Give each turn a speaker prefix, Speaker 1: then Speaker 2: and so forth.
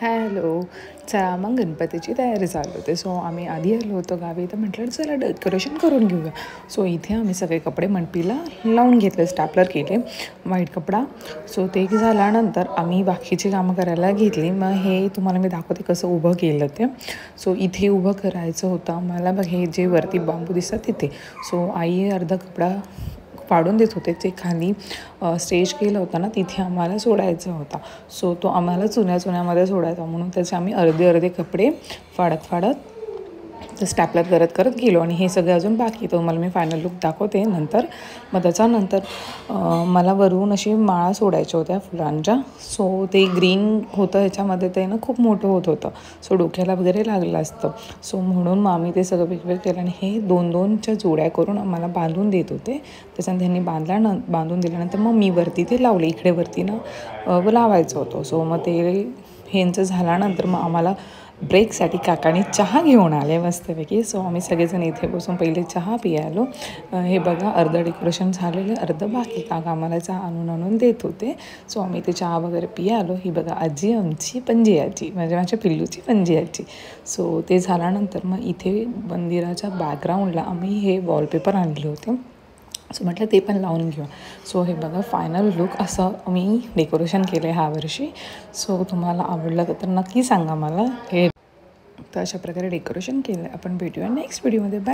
Speaker 1: Hello. चला मग गणपतीची तयारी चालू होते. सो आम्ही आधी आलो होतो गावी, तर म्हटलं चला डेकोरेशन करून घेऊया. सो इथे आम्ही सगळे कपडे मंडपीला लावून घेतले, स्टॅपलर केले व्हाईट कपडा. सो ते झाल्यानंतर आम्ही बाकीची कामं करायला घेतली. मग हे तुम्हाला मी दाखवते कसं उभं केलं ते. सो इथे उभं करायचं होतं आम्हाला. बघ हे जे वरती बांबू दिसतात तिथे. सो आई अर्धा कपडा पाडून देत होते, ते खाली स्टेज केलं होतं ना, तिथे आम्हाला सोडायचा होता. सो तो आम्हाला चुन्यामध्ये सोडायचा, म्हणून त्याचे आम्ही अर्धे कपडे फाडत तर स्टॅपलर करत गेलो. आणि हे सगळं अजून बाकी, तर मला मी फायनल लुक दाखवते नंतर. मग त्याच्यानंतर मला वरून अशी माळा सोडायच्या होत्या फुलांच्या. सो ते ग्रीन होतं ह्याच्यामध्ये, ते ना खूप मोठं होतं. सो डोक्याला वगैरे लागलं असतं. सो म्हणून मग आम्ही ते सगळं वेगवेगळं केलं. आणि हे 2-2च्या जोड्या करून आम्हाला बांधून देत होते. त्याच्यानंतर त्यांनी बांधून दिल्यानंतर मग मी वरती ते लावले. इकडे वरती ना लावायचं होतं. सो मग ते ह्यांचं झाल्यानंतर मग आम्हाला ब्रेकसाठी काकाने चहा घेऊन आले मस्तपैकी. सो आम्ही सगळेजण इथे बसून पहिले चहा पियालो. हे बघा अर्धं डेकोरेशन झालेलं, अर्धं बाकी. काका आम्हाला चहा आणून देत होते. सो आम्ही ते चहा वगैरे पियालो. ही बघा आजी आमची पणजी आजी, म्हणजे माझ्या पिल्लूची पणजी आजी. सो ते झाल्यानंतर मग इथे मंदिराच्या बॅकग्राऊंडला आम्ही हे वॉलपेपर आणले होते. सो म्हटलं ते पण लावून घेऊ. सो हे बघा फायनल लुक असं मी डेकोरेशन केलं आहे ह्यावर्षी. सो तुम्हाला आवडलं तर नक्की सांगा मला. हे तर अशा प्रकारे डेकोरेशन केलं आहे. आपण भेटूया नेक्स्ट व्हिडिओमध्ये. बाय.